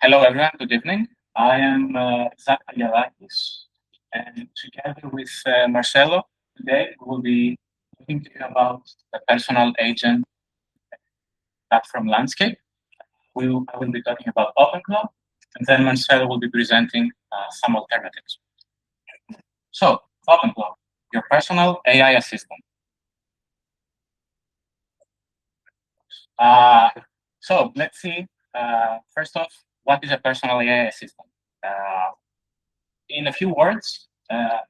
Hello, everyone. Good evening. I am Zacharias, and together with Marcelo, today we will be talking to you about the personal agent platform landscape. I will be talking about OpenClaw, and then Marcelo will be presenting some alternatives. So, OpenClaw, your personal AI assistant. So let's see. First off, what is a personal AI assistant? In a few words,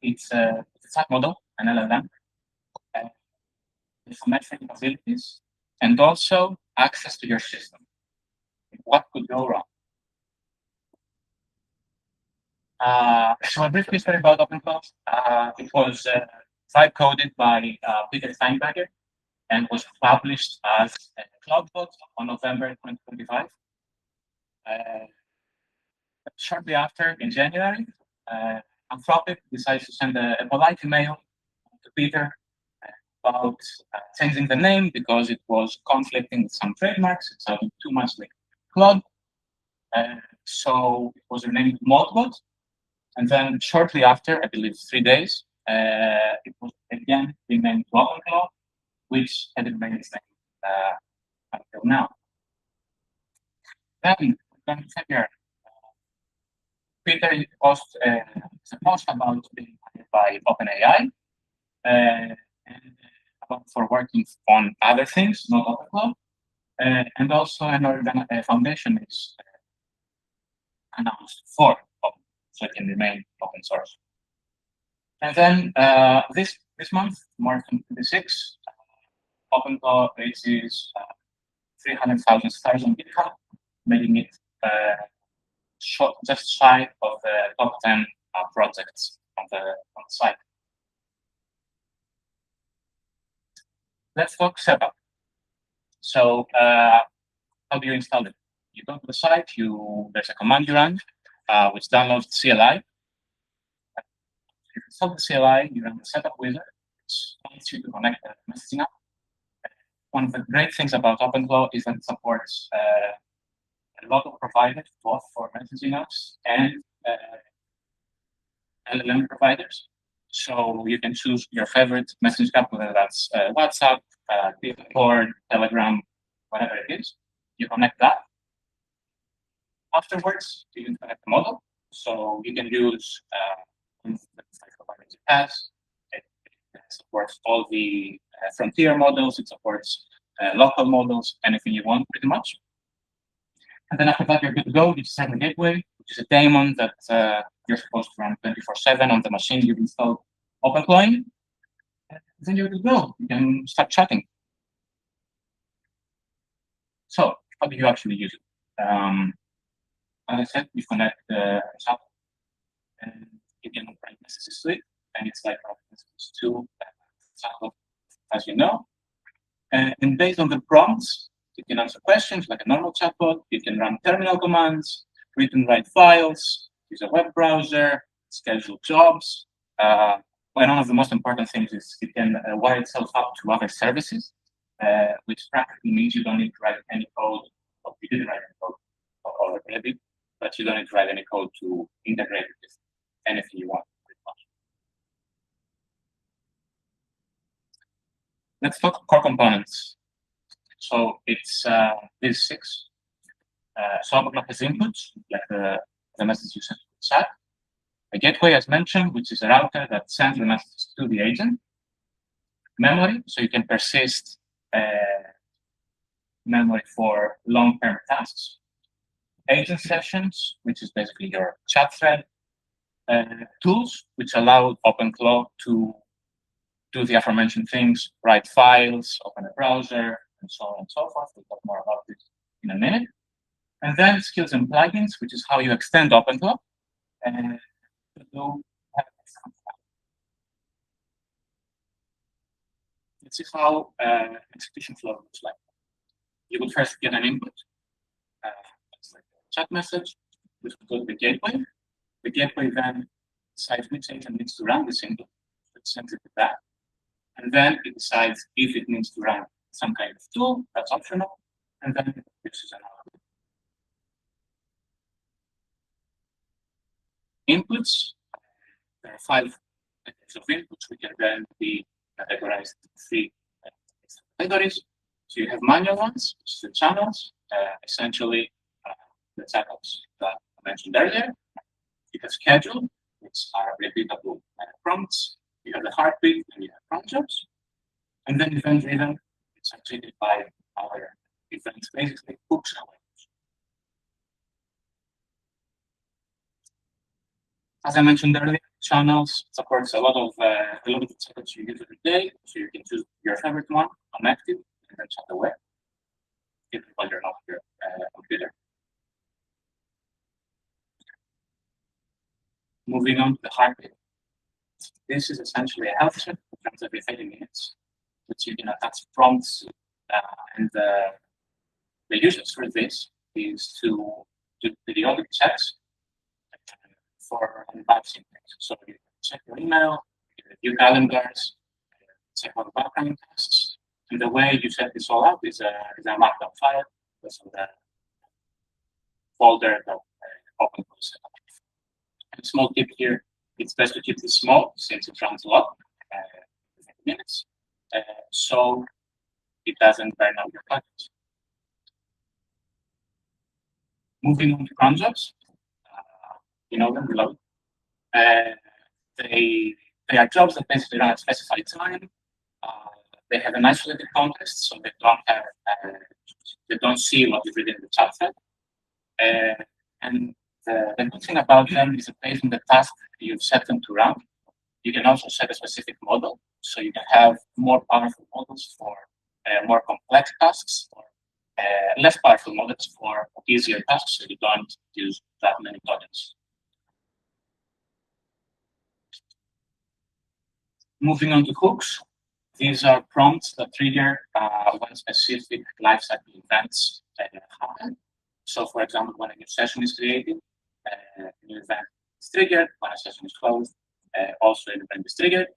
it's a chat model, an LLM, with metric abilities, and also access to your system. What could go wrong? So a brief history about OpenClaw. It was vibe coded by Peter Steinberger and was published as a CloudBot on November 2025. Shortly after, in January, Anthropic decided to send a polite email to Peter about changing the name because it was conflicting with some trademarks. It sounded too much like Claude. So it was renamed Modbot. And then shortly after, I believe 3 days, it was again renamed OpenClaw, which had remained its name until now. Then February, Peter posted a post about being hired by OpenAI and for working on other things, not OpenClaw. And also a foundation is announced for open, so it can remain open source. And then this month, March 26, OpenClaw raises 300,000 stars on GitHub, making it just shy of the top 10 projects on the site. Let's talk setup. So how do you install it? You go to the site, there's a command you run, which downloads the CLI. If you install the CLI, you run the setup wizard, which allows you to connect the messaging app. One of the great things about OpenClaw is that it supports a lot of providers, both for messaging apps and LLM providers. So you can choose your favorite message app, whether that's WhatsApp, Discord, Telegram, whatever it is. You connect that. Afterwards, you can connect the model. So you can use the providers it has. It supports all the frontier models. It supports local models, anything you want, pretty much. And then after that, you're good to go. You just have a gateway, which is a daemon that you're supposed to run 24/7 on the machine you've installed OpenClaw. And then you're good to go. You can start chatting. So how do you actually use it? As I said, you connect the chat, and you can write messages to it, and it's like messages to chatbot, as you know. And based on the prompts, you can answer questions like a normal chatbot. You can run terminal commands, read and write files, use a web browser, schedule jobs. One of the most important things is it can wire itself up to other services, which practically means you don't need to write any code. Well, you didn't write any code already, but you don't need to write any code to integrate it with anything you want, pretty much. Let's talk core components. So it's these 6. So OpenClaw has inputs, like the message you sent to the chat. A gateway, as mentioned, which is a router that sends the message to the agent. Memory, so you can persist memory for long-term tasks. Agent sessions, which is basically your chat thread. Tools, which allow OpenClaw to do the aforementioned things, write files, open a browser, and so on and so forth. We'll talk more about this in a minute. And then skills and plugins, which is how you extend OpenClaw. And let's see how execution flow looks like. You will first get an input. It's like a chat message, which will go to the gateway. The gateway then decides which agent needs to run this input. It sends it to that. And then it decides if it needs to run some kind of tool, that's optional, and then it produces an output. inputs. There are 5 types of inputs, which can then be categorized into 3 categories. So you have manual ones, which is the channels, essentially the channels that I mentioned earlier. You have schedule, which are repeatable prompts. You have the heartbeat, and you have cron jobs. And then event-driven, which are treated by our events, basically hooks and webhooks. As I mentioned earlier, channels supports a lot of the channels you use every day. So you can choose your favorite one on active and then chat away, even while you're not on your computer. Moving on to the heartbeat. This is essentially a health check that comes every 30 minutes, which you can attach prompts, and the usage for this is to do periodic checks for unboxing things. So you check your email, you review calendars, check all the background tasks. And the way you set this all up is a markdown file. That's on the folder that OpenClaw set up. And a small tip here, it's best to keep this small since it runs a lot, 50 minutes, so it doesn't burn out your package. Moving on to cron jobs, you know them below. They are jobs that basically run at specified time. They have an isolated context, so they don't see what is written in the chat thread. And the good thing about them is that based on the task you've set them to run, you can also set a specific model. So you can have more powerful models for more complex tasks, or less powerful models for easier tasks, so you don't use that many tokens. Moving on to hooks. These are prompts that trigger when specific lifecycle events happen. So, for example, when a new session is created, a new event is triggered. When a session is closed, also an event is triggered.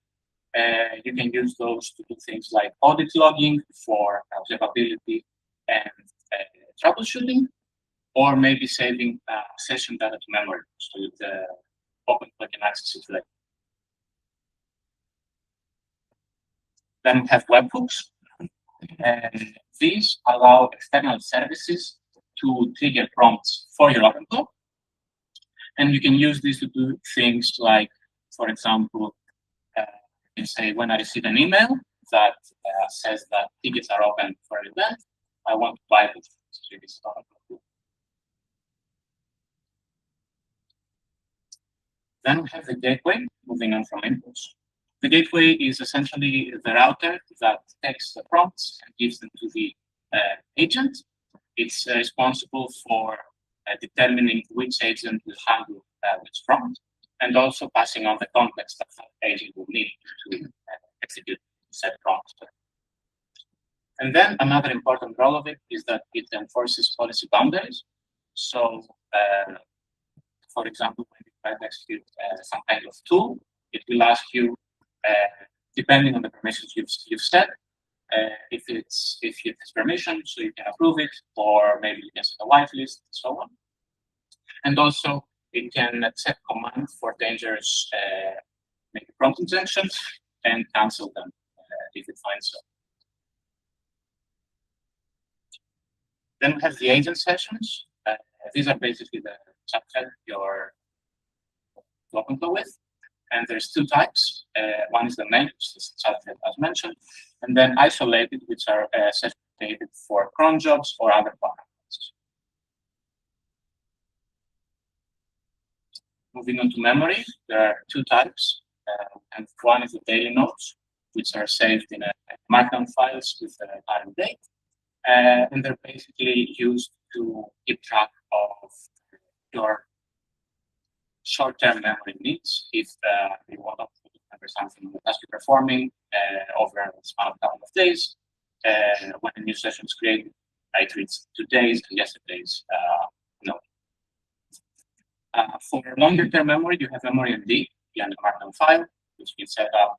You can use those to do things like audit logging for observability and troubleshooting, or maybe saving session data to memory, so the OpenClaw can access it later. Then we have webhooks, and these allow external services to trigger prompts for your OpenClaw. And you can use this to do things like, for example, you can say, when I receive an email that says that tickets are open for an event, I want to buy this. Then we have the gateway, moving on from inputs. The gateway is essentially the router that takes the prompts and gives them to the agent. It's responsible for determining which agent will handle which prompt, and also passing on the context that the agent will need to execute said prompt. And then another important role of it is that it enforces policy boundaries. So, for example, when you try to execute some kind of tool, it will ask you, depending on the permissions you've set, if it has permission, so you can approve it, or maybe you can set a whitelist, and so on. And also, it can set commands for dangerous maybe prompt injections and cancel them if it finds so. Then we have the agent sessions. These are basically the subset you're OpenClaw with. And there's 2 types. One is the main, which is the subset as mentioned, and then isolated, which are sessions created for cron jobs or other parameters. Moving on to memory, there are 2 types. And one is the daily notes, which are saved in markdown files with the current date. And they're basically used to keep track of your short-term memory needs. If you want to remember something that has to be performing over a span of a couple of days, when a new session is created, it reads today's and yesterday's note. For longer-term memory, you have memory MD beyond the markdown file, which you can set up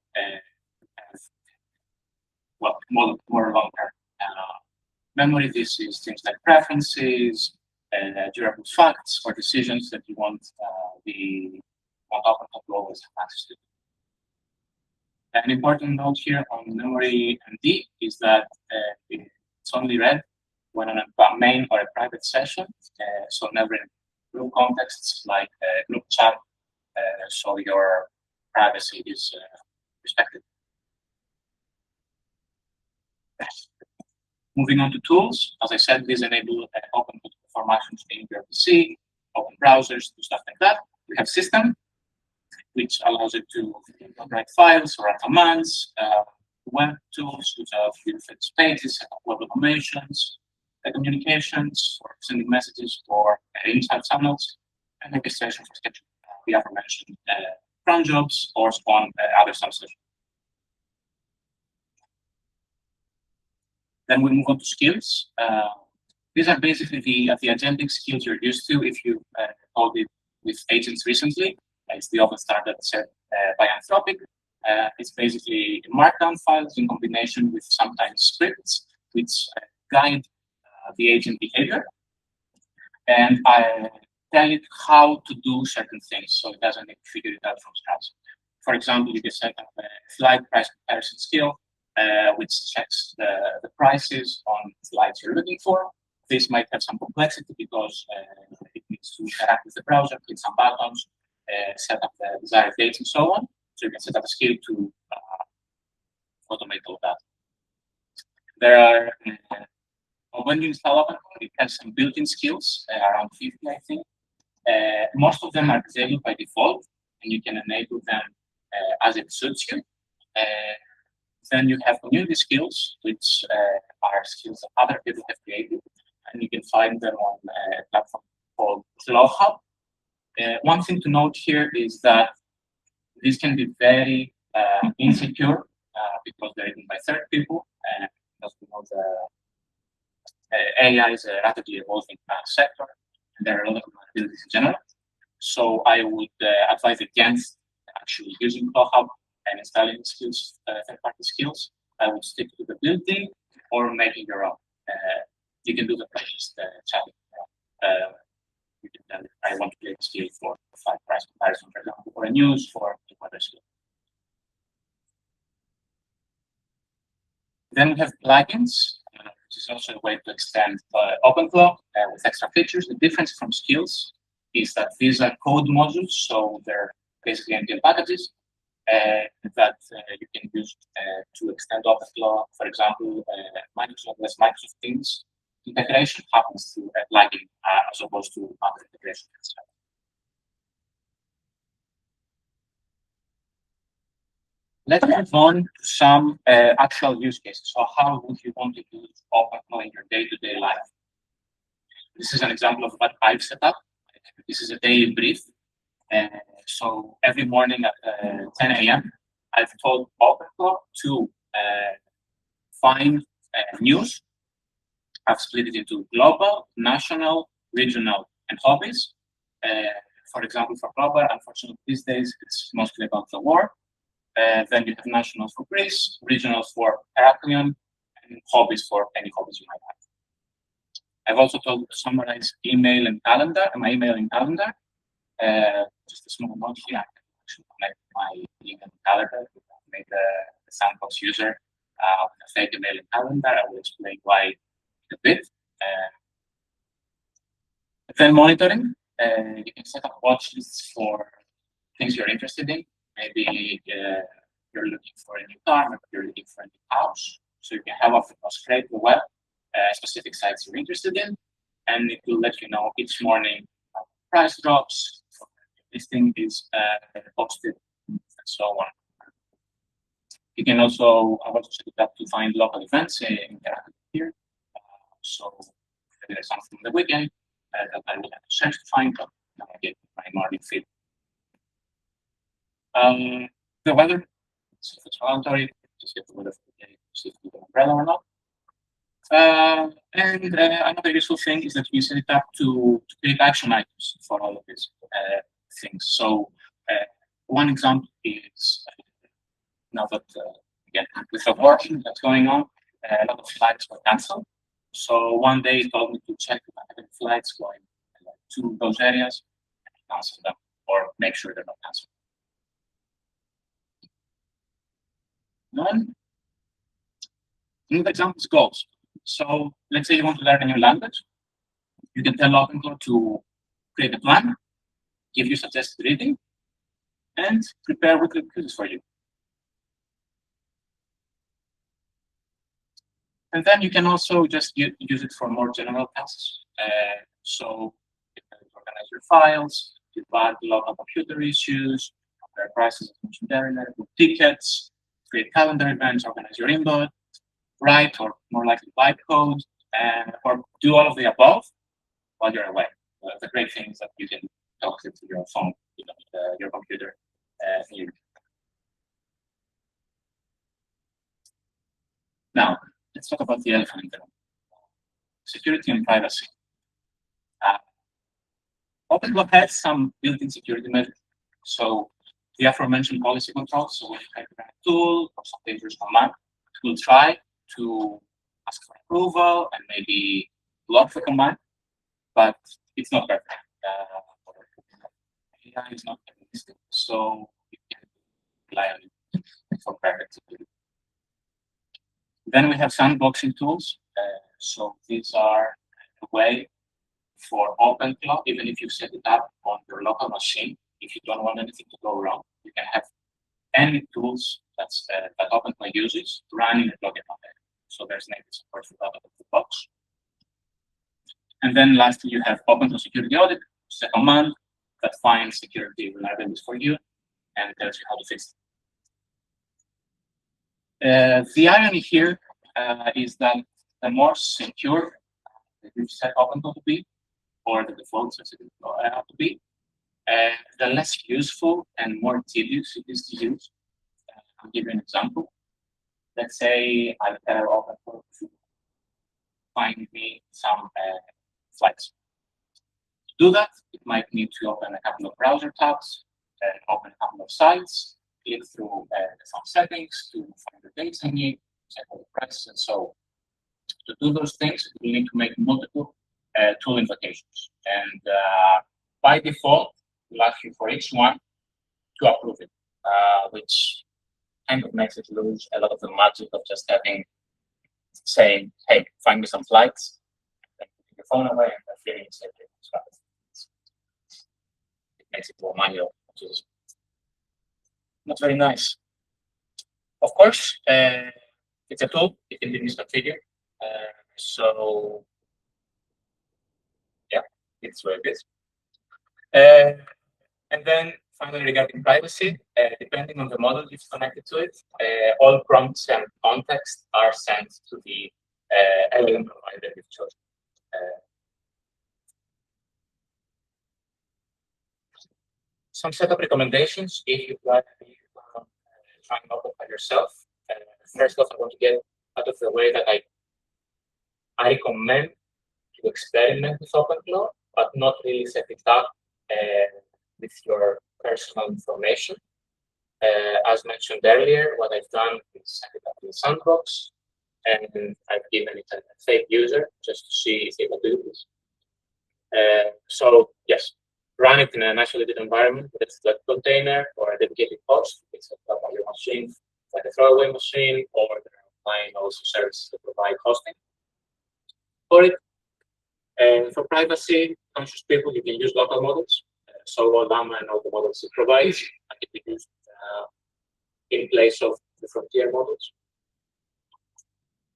more long-term memory. This is things like preferences, durable facts, or decisions that you want the want OpenClaw to always have access to. An important note here on memory MD is that it's only read when on a main or a private session, so never in group contexts like group chat, so your privacy is respected. Moving on to tools, as I said, these enable open to perform actions in your PC, open browsers, do stuff like that. We have system, which allows it to write files or run commands, web tools, which are unified pages, set up web automations, communications, or sending messages for inside channels, and orchestration for scheduling the aforementioned cron jobs or spawn other subsessions. Then we move on to skills. These are basically the agentic skills you're used to if you coded with agents recently. It's the open standard set by Anthropic. It's basically markdown files in combination with sometimes scripts which guide the agent behavior. And I tell it how to do certain things, so it doesn't need to figure it out from scratch. For example, you can set up a flight price comparison skill, which checks the prices on flights you're looking for. This might have some complexity because it needs to interact with the browser, click some buttons, set up the desired dates, and so on. So you can set up a skill to automate all that. There are, when you install OpenClaw, it has some built-in skills, around 50, I think. Most of them are disabled by default, and you can enable them as it suits you. Then you have community skills, which are skills that other people have created, and you can find them on a platform called ClawHub. One thing to note here is that these can be very insecure because they're written by third people, and as we know, the AI is a rapidly evolving sector, and there are a lot of vulnerabilities in general. So I would advise against actually using ClawHub and installing skills, third-party skills. I would stick to the building or making your own. You can do the playlist challenge. You can tell I want to create a skill for flight price comparison, for example, or a news for other skill. Then we have plugins, which is also a way to extend OpenClaw with extra features. The difference from skills is that these are code modules, so they're basically NPM packages that you can use to extend OpenClaw. For example, Microsoft Teams integration happens through a plugin as opposed to other integration. Let's move on to some actual use cases. So how would you want to use OpenClaw in your day-to-day life? This is an example of what I've set up. This is a daily brief. So every morning at 10 a.m., I've told OpenClaw to find news. I've split it into global, national, regional, and hobbies. For example, for global, unfortunately, these days, it's mostly about the war. Then you have national for Greece, regional for Heraclion, and hobbies for any hobbies you might have. I've also told you to summarize email and calendar, my email and calendar. Just a small note here, I can actually connect my email and calendar. I've made a sandbox user with a fake email and calendar. I will explain why a bit. Then monitoring, you can set up watch lists for things you're interested in. Maybe you're looking for a new car, maybe you're looking for a new house. So you can have off scrape the web, specific sites you're interested in, and it will let you know each morning price drops, listing is posted, and so on. You can also set it up to find local events interactive here. So if there's something on the weekend that I will have to search to find, I get my morning feed. The weather, so if it's voluntary, just get the weather for the day, see if you have an umbrella or not. And another useful thing is that you set it up to create action items for all of these things. So one example is now that, again, with the war that's going on, a lot of flights were canceled. So one day it told me to check if I had any flights going to those areas and cancel them. or make sure they're not canceled. Then, another example is goals. So let's say you want to learn a new language. You can tell OpenClaw to create a plan, give you suggested reading, and prepare weekly quizzes for you. And then you can also just use it for more general tasks. So you can organize your files, debug local computer issues, compare prices, as mentioned earlier, book tickets, create calendar events, organize your inbox, write or more likely write code, or do all of the above while you're away. The great thing is that you can talk to your phone, your computer here. Now, let's talk about the elephant in the room. Security and privacy. OpenClaw has some built-in security measures. So the aforementioned policy controls. So when you type in a tool or some dangerous command, it will try to ask for approval and maybe block the command, but it's not perfect. AI is not realistic, so you can rely on it for perfect security. Then we have sandboxing tools. So these are a way for OpenClaw, even if you set it up on your local machine, if you don't want anything to go wrong, you can have any tools that OpenClaw uses running a plugin on it. So there's native support for that out of the box. And then lastly, you have OpenClaw Security Audit, which is a command that finds security vulnerabilities for you and tells you how to fix it. The irony here is that the more secure you set OpenClaw to be, or the default sets it to be, the less useful and more tedious it is to use. I'll give you an example. Let's say I tell OpenClaw to find me some flights. To do that, it might need to open a couple of browser tabs, open a couple of sites, click through some settings to find the dates I need, check all the prices, and so on. To do those things, you need to make multiple tool invocations. And by default, we'll ask you for each one to approve it, which kind of makes it lose a lot of the magic of just saying, hey, find me some flights, and put your phone away, and the feeling is it makes it more manual, which is not very nice. Of course, it's a tool, it can be misconfigured. So yeah, it's what it is. And then finally, regarding privacy, depending on the model you've connected to it, all prompts and context are sent to the LLM provider you've chosen. Some setup recommendations if you plan to try and open by yourself. First off, I want to get out of the way that I recommend to experiment with OpenClaw, but not really set it up with your personal information. As mentioned earlier, what I've done is set it up in Sandbox, and I've given it a fake user just to see if it can do this. So yes, run it in an isolated environment with a Slack container or a dedicated host. It's set up on your machine, like a throwaway machine, or there are applying also services that provide hosting for it. And for privacy conscious people, you can use local models. So Llama and all the models it provides can be used in place of the frontier models.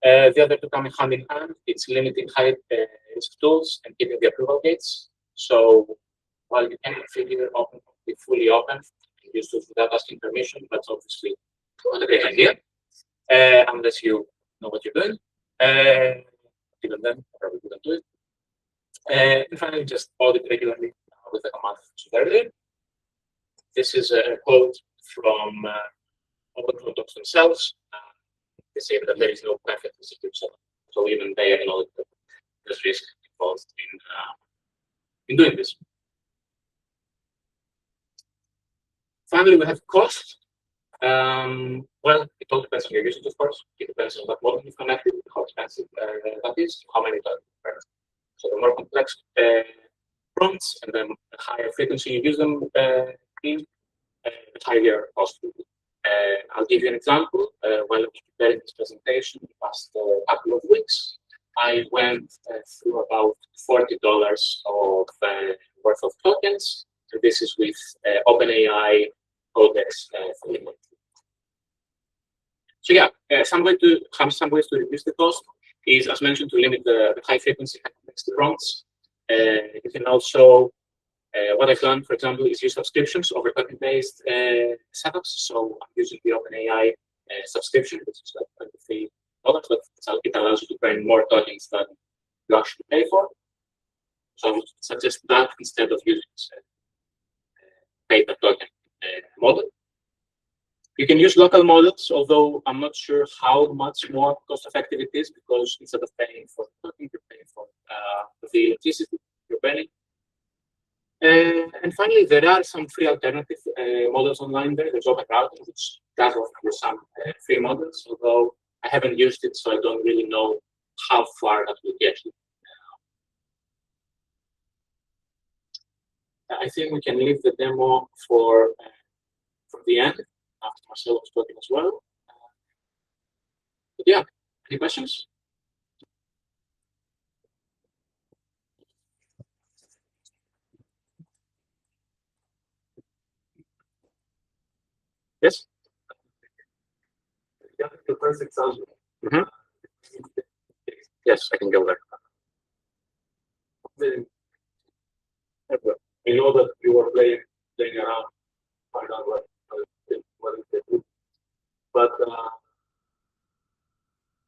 The other two come hand in hand. It's limiting high-risk tools and keeping the approval gates. So while you can configure OpenClaw fully open, you use tools without asking permission, but obviously not a great idea unless you know what you're doing. Even then, probably wouldn't do it. And finally, just audit regularly with the command earlier. This is a quote from OpenClaw docs themselves. They say that there is no perfect secure setup. So even they acknowledge that there's risk involved in doing this. Finally, we have cost. Well, it all depends on your usage, of course. It depends on what model you've connected, how expensive that is, how many times. So the more complex prompts, and then the higher frequency you use them in, the higher cost will be. I'll give you an example. While preparing this presentation the past couple of weeks, I went through about $40 of worth of tokens. So this is with OpenAI Codex. So yeah, some ways to reduce the cost is, as mentioned, to limit the high frequency prompts. You can also, what I've done, for example, is use subscriptions over token-based setups. So I'm using the OpenAI subscription, which is like $23, but it allows you to burn more tokens than you actually pay for. So I would suggest that instead of using pay per token model. You can use local models, although I'm not sure how much more cost-effective it is, because instead of paying for the token, you're paying for the electricity you're burning. And finally, there are some free alternative models online there. There's OpenClaw, which does offer some free models, although I haven't used it, so I don't really know how far that will get you. I think we can leave the demo for the end, after Marcelo was talking as well. But yeah, any questions? Yes? The first example. Mm-hmm. Yes, I can go there. I know that you were playing around, find out what is the group. But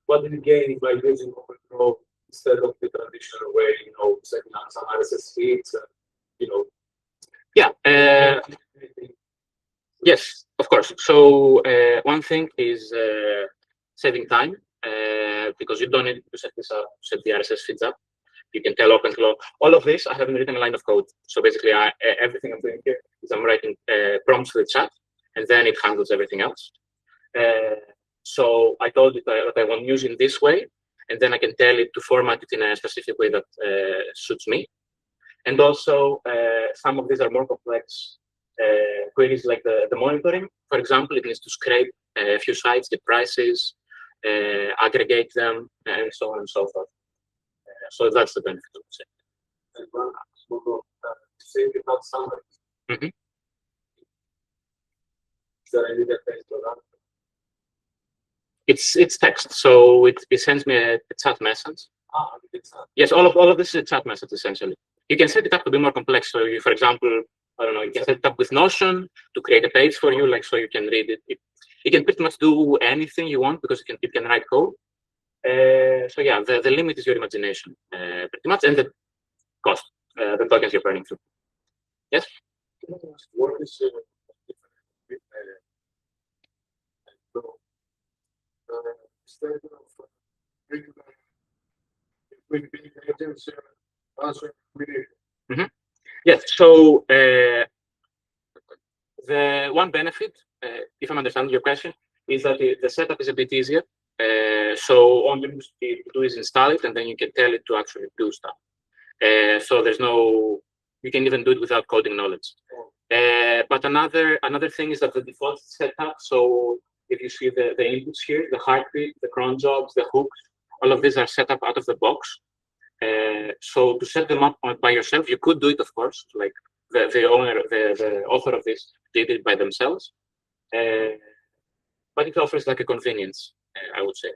what did you gain by using OpenClaw instead of the traditional way, setting up some RSS feeds, Yeah. Yes, of course. So one thing is saving time, because you don't need to set this up, set the RSS feeds up. You can tell OpenClaw. All of this, I haven't written a line of code. So basically, everything I'm doing here is I'm writing prompts to the chat, and then it handles everything else. So I told it that I want to use it this way, and then I can tell it to format it in a specific way that suits me. And also, some of these are more complex queries, like the monitoring. For example, it needs to scrape a few sites, the prices, aggregate them, and so on and so forth. So that's the benefit of it. And one say without summary. Mm-hmm. Is there any text for that? It's text, so it sends me a chat message. Yes, all of this is a chat message essentially. You can set it up to be more complex. So you, for example, I don't know, you can set it up with Notion to create a page for you, like so you can read it. You can pretty much do anything you want because it can write code. So yeah, the limit is your imagination, pretty much, and the cost, the tokens you're burning through. Yes? What is mm-hmm. Yes, so the one benefit, if I'm understanding your question, is that the setup is a bit easier. So all you need to do is install it, and then you can tell it to actually do stuff. So there's no, you can even do it without coding knowledge. But another thing is that the default setup. So if you see the inputs here, the heartbeat, the cron jobs, the hooks, all of these are set up out of the box. So to set them up by yourself, you could do it, of course, like the author of this did it by themselves. But it offers like a convenience, I would say.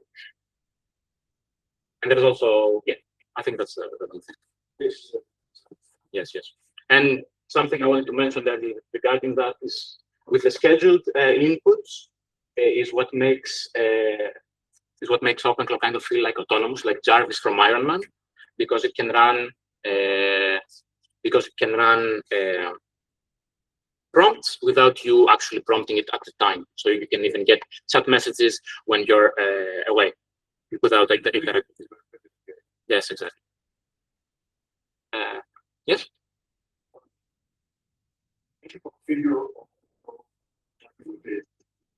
And there's also, yeah, I think that's the thing. Yes. And something I wanted to mention that regarding that is with the scheduled inputs is what makes OpenClaw kind of feel like autonomous, like Jarvis from Iron Man, because it can run prompts without you actually prompting it at the time. So you can even get chat messages when you're away without like the interactive. Yes, exactly. Yes.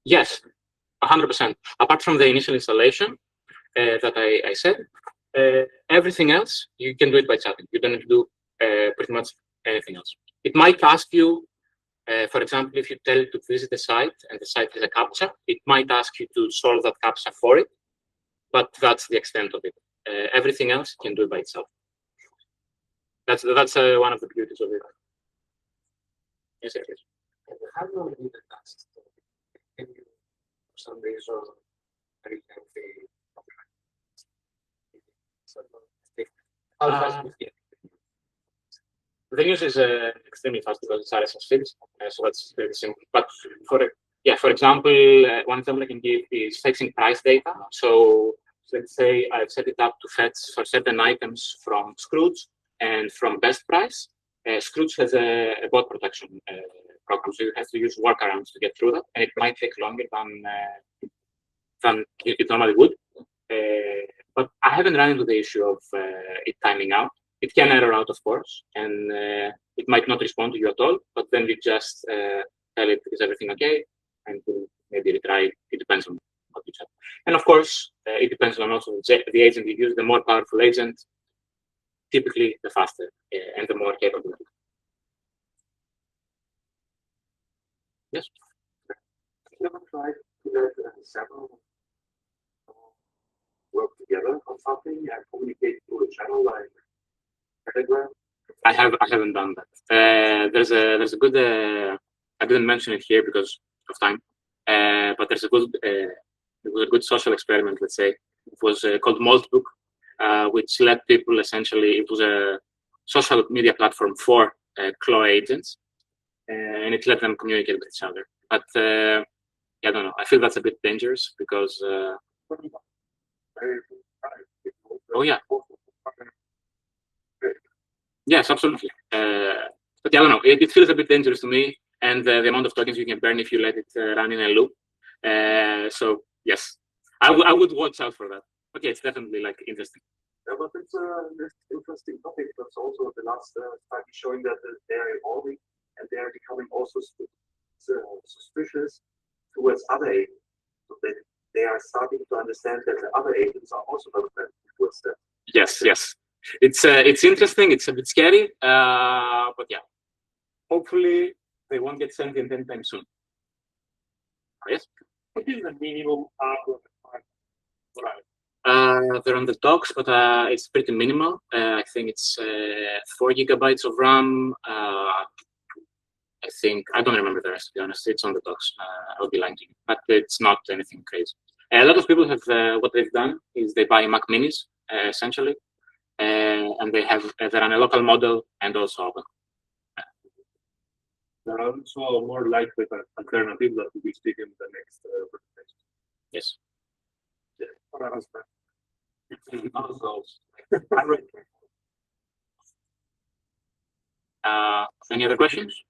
Yes, 100%. Apart from the initial installation that I said, everything else you can do it by chatting. You don't need to do pretty much anything else. It might ask you, for example, if you tell it to visit the site and the site is a CAPTCHA, it might ask you to solve that CAPTCHA for it, but that's the extent of it. Everything else it can do it by itself. That's one of the beauties of it. Yes, it is. How do you do the tasks? Can you, for some reason, how fast you get? The news is extremely fast because it's RSS feeds, so that's very simple. But for example, one example I can give is fetching price data. So let's say I've set it up to fetch for certain items from Scrooge and from Best Price. Scrooge has a bot protection program, so you have to use workarounds to get through that, and it might take longer than it normally would. But I haven't run into the issue of it timing out. It can error out, of course, and it might not respond to you at all, but then you just tell it, is everything okay? And maybe retry. It depends on what you check. And of course, it depends on also the agent you use. The more powerful agent, typically the faster and the more capable. Yes? Have you ever tried to let several work together on something and communicate through a channel like Telegram? I haven't done that. There's a good. I didn't mention it here because of time, but there's a good. It was a good social experiment. Let's say it was called Maltbook, which let people essentially. It was a social media platform for Claw agents, and it let them communicate with each other. But I don't know. I feel that's a bit dangerous because. Oh yeah. Yes, absolutely. But yeah, I don't know. It feels a bit dangerous to me, and the amount of tokens you can burn if you let it run in a loop. So yes, I would watch out for that. But yeah, it's definitely like interesting. Yeah, but it's an interesting topic. That's also the last study showing that they're evolving and they're becoming also suspicious towards other agents. So they are starting to understand that the other agents are also not friendly towards them. Yes, yes. It's interesting. It's a bit scary, but yeah. Hopefully, they won't get sentient anytime soon. Yes. What is the minimum hardware requirement? They're on the docs, but it's pretty minimal. I think it's 4 gigabytes of RAM. I think I don't remember the rest. To be honest, it's on the docs. I'll be lying to you, but it's not anything crazy. A lot of people have what they've done is they buy Mac Minis essentially. And they run a local model and also open. There are also more lightweight alternatives that will be speaking in the next presentation. Yes. Any other questions?